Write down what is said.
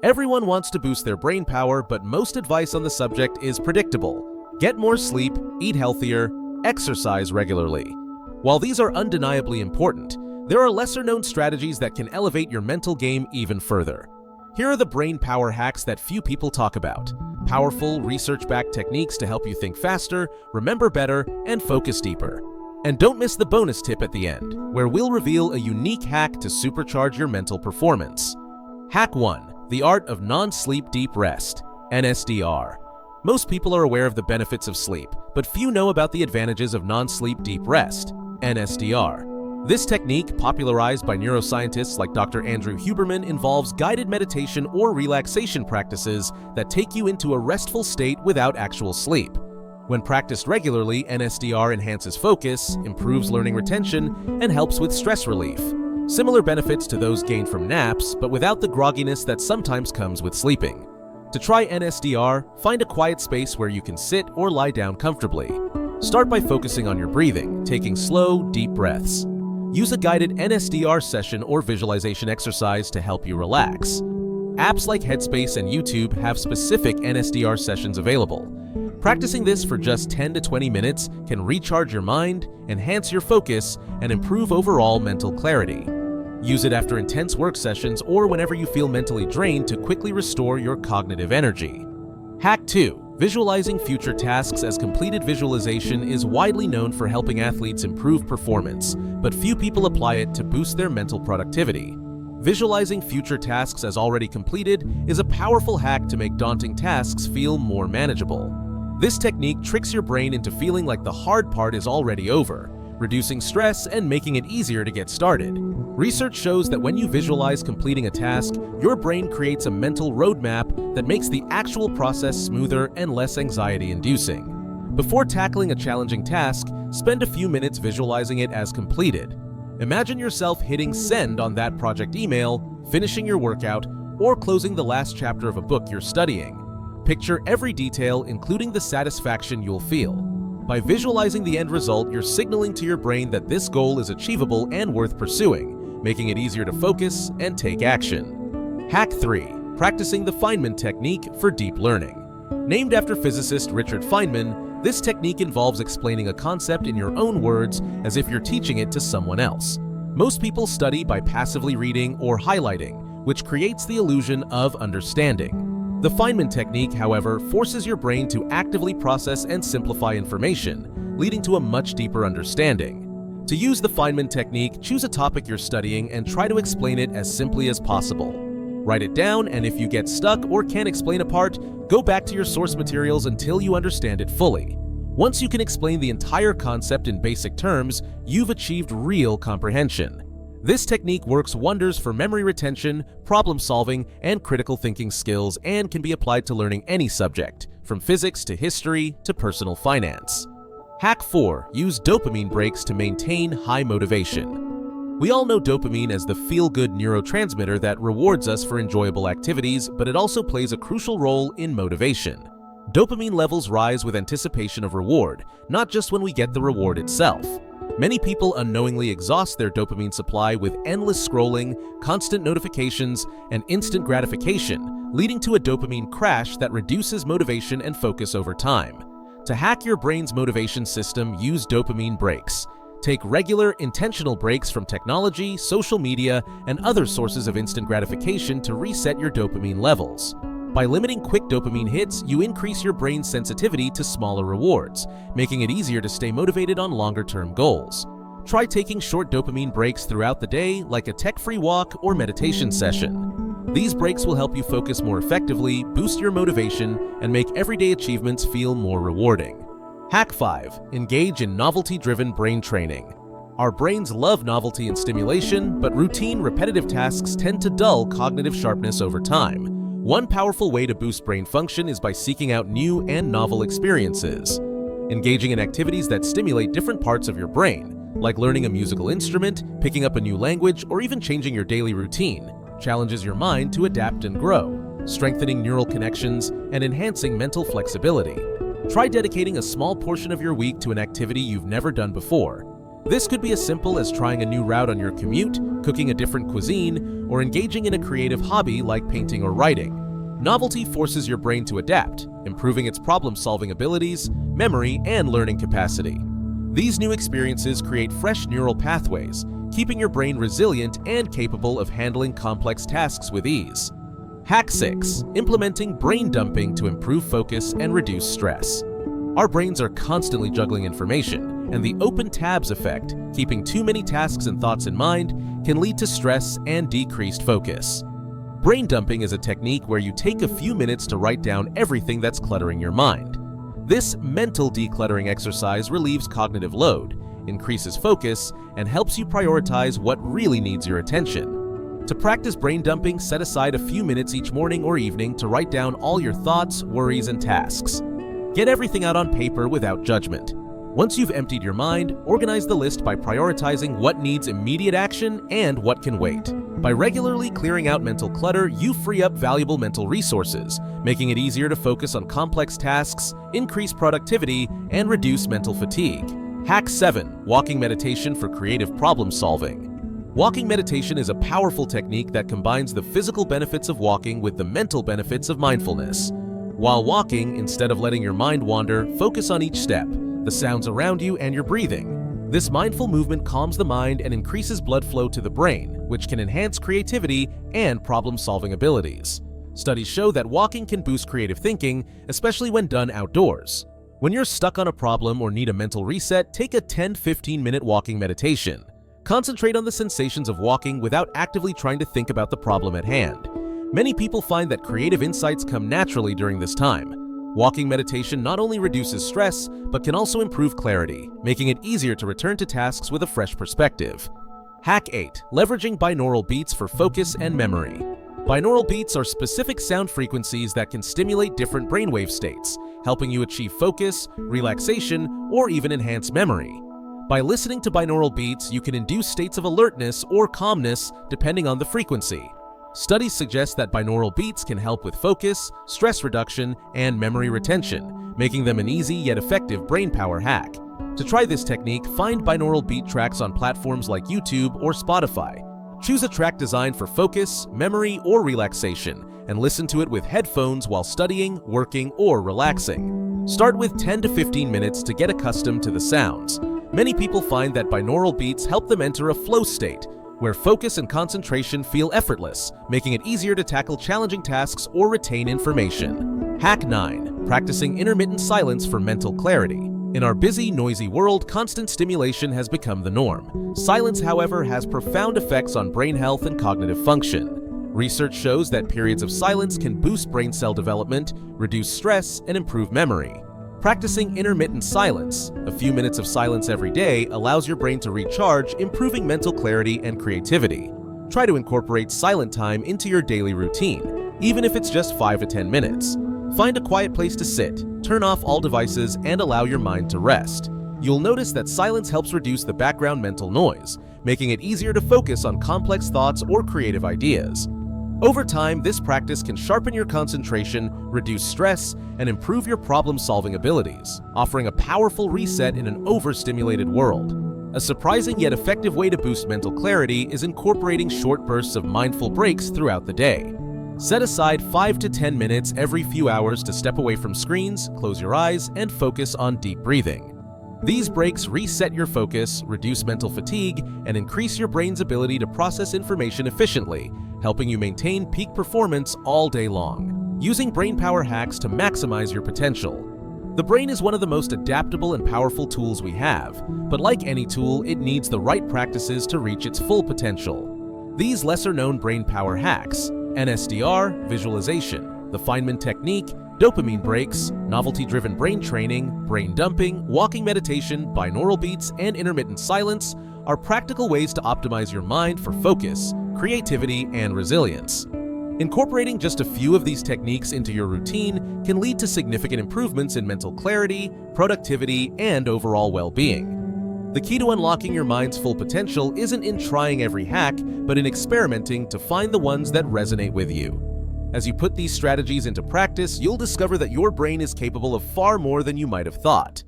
Everyone wants to boost their brain power, but most advice on the subject is predictable. Get more sleep, eat healthier, exercise regularly. While these are undeniably important, there are lesser-known strategies that can elevate your mental game even further. Here are the brain power hacks that few people talk about. Powerful, research-backed techniques to help you think faster, remember better, and focus deeper. And don't miss the bonus tip at the end, where we'll reveal a unique hack to supercharge your mental performance. Hack 1. The Art of Non-Sleep Deep Rest, NSDR. Most people are aware of the benefits of sleep, but few know about the advantages of non-sleep deep rest, NSDR. This technique, popularized by neuroscientists like Dr. Andrew Huberman, involves guided meditation or relaxation practices that take you into a restful state without actual sleep. When practiced regularly, NSDR enhances focus, improves learning retention, and helps with stress relief. Similar benefits to those gained from naps, but without the grogginess that sometimes comes with sleeping. To try NSDR, find a quiet space where you can sit or lie down comfortably. Start by focusing on your breathing, taking slow, deep breaths. Use a guided NSDR session or visualization exercise to help you relax. Apps like Headspace and YouTube have specific NSDR sessions available. Practicing this for just 10 to 20 minutes can recharge your mind, enhance your focus, and improve overall mental clarity. Use it after intense work sessions or whenever you feel mentally drained to quickly restore your cognitive energy. Hack 2. Visualizing future tasks as completed visualization is widely known for helping athletes improve performance, but few people apply it to boost their mental productivity. Visualizing future tasks as already completed is a powerful hack to make daunting tasks feel more manageable. This technique tricks your brain into feeling like the hard part is already over, reducing stress and making it easier to get started. Research shows that when you visualize completing a task, your brain creates a mental roadmap that makes the actual process smoother and less anxiety-inducing. Before tackling a challenging task, spend a few minutes visualizing it as completed. Imagine yourself hitting send on that project email, finishing your workout, or closing the last chapter of a book you're studying. Picture every detail, including the satisfaction you'll feel. By visualizing the end result, you're signaling to your brain that this goal is achievable and worth pursuing, making it easier to focus and take action. Hack 3. Practicing the Feynman technique for deep learning. Named after physicist Richard Feynman, this technique involves explaining a concept in your own words as if you're teaching it to someone else. Most people study by passively reading or highlighting, which creates the illusion of understanding. The Feynman technique, however, forces your brain to actively process and simplify information, leading to a much deeper understanding. To use the Feynman technique, choose a topic you're studying and try to explain it as simply as possible. Write it down, and if you get stuck or can't explain a part, go back to your source materials until you understand it fully. Once you can explain the entire concept in basic terms, you've achieved real comprehension. This technique works wonders for memory retention, problem solving, and critical thinking skills, and can be applied to learning any subject, from physics to history to personal finance. Hack 4. Use dopamine breaks to maintain high motivation. We all know dopamine as the feel-good neurotransmitter that rewards us for enjoyable activities, but it also plays a crucial role in motivation. Dopamine levels rise with anticipation of reward, not just when we get the reward itself. Many people unknowingly exhaust their dopamine supply with endless scrolling, constant notifications, and instant gratification, leading to a dopamine crash that reduces motivation and focus over time. To hack your brain's motivation system, use dopamine breaks. Take regular, intentional breaks from technology, social media, and other sources of instant gratification to reset your dopamine levels. By limiting quick dopamine hits, you increase your brain's sensitivity to smaller rewards, making it easier to stay motivated on longer-term goals. Try taking short dopamine breaks throughout the day, like a tech-free walk or meditation session. These breaks will help you focus more effectively, boost your motivation, and make everyday achievements feel more rewarding. Hack 5. Engage in novelty-driven brain training. Our brains love novelty and stimulation, but routine, repetitive tasks tend to dull cognitive sharpness over time. One powerful way to boost brain function is by seeking out new and novel experiences. Engaging in activities that stimulate different parts of your brain, like learning a musical instrument, picking up a new language, or even changing your daily routine, challenges your mind to adapt and grow, strengthening neural connections and enhancing mental flexibility. Try dedicating a small portion of your week to an activity you've never done before. This could be as simple as trying a new route on your commute, cooking a different cuisine, or engaging in a creative hobby like painting or writing. Novelty forces your brain to adapt, improving its problem-solving abilities, memory, and learning capacity. These new experiences create fresh neural pathways, keeping your brain resilient and capable of handling complex tasks with ease. Hack 6. Implementing brain dumping to improve focus and reduce stress. Our brains are constantly juggling information, and the open tabs effect, keeping too many tasks and thoughts in mind, can lead to stress and decreased focus. Brain dumping is a technique where you take a few minutes to write down everything that's cluttering your mind. This mental decluttering exercise relieves cognitive load, increases focus, and helps you prioritize what really needs your attention. To practice brain dumping, set aside a few minutes each morning or evening to write down all your thoughts, worries, and tasks. Get everything out on paper without judgment. Once you've emptied your mind, organize the list by prioritizing what needs immediate action and what can wait. By regularly clearing out mental clutter, you free up valuable mental resources, making it easier to focus on complex tasks, increase productivity, and reduce mental fatigue. Hack 7. Walking meditation for creative problem solving. Walking meditation is a powerful technique that combines the physical benefits of walking with the mental benefits of mindfulness. While walking, instead of letting your mind wander, focus on each step, the sounds around you, and your breathing. This mindful movement calms the mind and increases blood flow to the brain, which can enhance creativity and problem-solving abilities. Studies show that walking can boost creative thinking, especially when done outdoors. When you're stuck on a problem or need a mental reset, take a 10-15 minute walking meditation. Concentrate on the sensations of walking without actively trying to think about the problem at hand. Many people find that creative insights come naturally during this time. Walking meditation not only reduces stress, but can also improve clarity, making it easier to return to tasks with a fresh perspective. Hack 8. Leveraging binaural beats for focus and memory. Binaural beats are specific sound frequencies that can stimulate different brainwave states, helping you achieve focus, relaxation, or even enhance memory. By listening to binaural beats, you can induce states of alertness or calmness depending on the frequency. Studies suggest that binaural beats can help with focus, stress reduction, and memory retention, making them an easy yet effective brain power hack. To try this technique, find binaural beat tracks on platforms like YouTube or Spotify. Choose a track designed for focus, memory, or relaxation, and listen to it with headphones while studying, working, or relaxing. Start with 10 to 15 minutes to get accustomed to the sounds. Many people find that binaural beats help them enter a flow state, where focus and concentration feel effortless, making it easier to tackle challenging tasks or retain information. Hack 9. Practicing intermittent silence for mental clarity. In our busy, noisy world, constant stimulation has become the norm. Silence, however, has profound effects on brain health and cognitive function. Research shows that periods of silence can boost brain cell development, reduce stress, and improve memory. Practicing intermittent silence, a few minutes of silence every day, allows your brain to recharge, improving mental clarity and creativity. Try to incorporate silent time into your daily routine, even if it's just 5 to 10 minutes. Find a quiet place to sit, turn off all devices, and allow your mind to rest. You'll notice that silence helps reduce the background mental noise, making it easier to focus on complex thoughts or creative ideas. Over time, this practice can sharpen your concentration, reduce stress, and improve your problem-solving abilities, offering a powerful reset in an overstimulated world. A surprising yet effective way to boost mental clarity is incorporating short bursts of mindful breaks throughout the day. Set aside 5 to 10 minutes every few hours to step away from screens, close your eyes, and focus on deep breathing. These breaks reset your focus, reduce mental fatigue, and increase your brain's ability to process information efficiently, helping you maintain peak performance all day long. Using brain power hacks to maximize your potential. The brain is one of the most adaptable and powerful tools we have, but like any tool, it needs the right practices to reach its full potential. These lesser-known brain power hacks, NSDR, visualization, the Feynman technique, dopamine breaks, novelty-driven brain training, brain dumping, walking meditation, binaural beats, and intermittent silence are practical ways to optimize your mind for focus, creativity, and resilience. Incorporating just a few of these techniques into your routine can lead to significant improvements in mental clarity, productivity, and overall well-being. The key to unlocking your mind's full potential isn't in trying every hack, but in experimenting to find the ones that resonate with you. As you put these strategies into practice, you'll discover that your brain is capable of far more than you might have thought.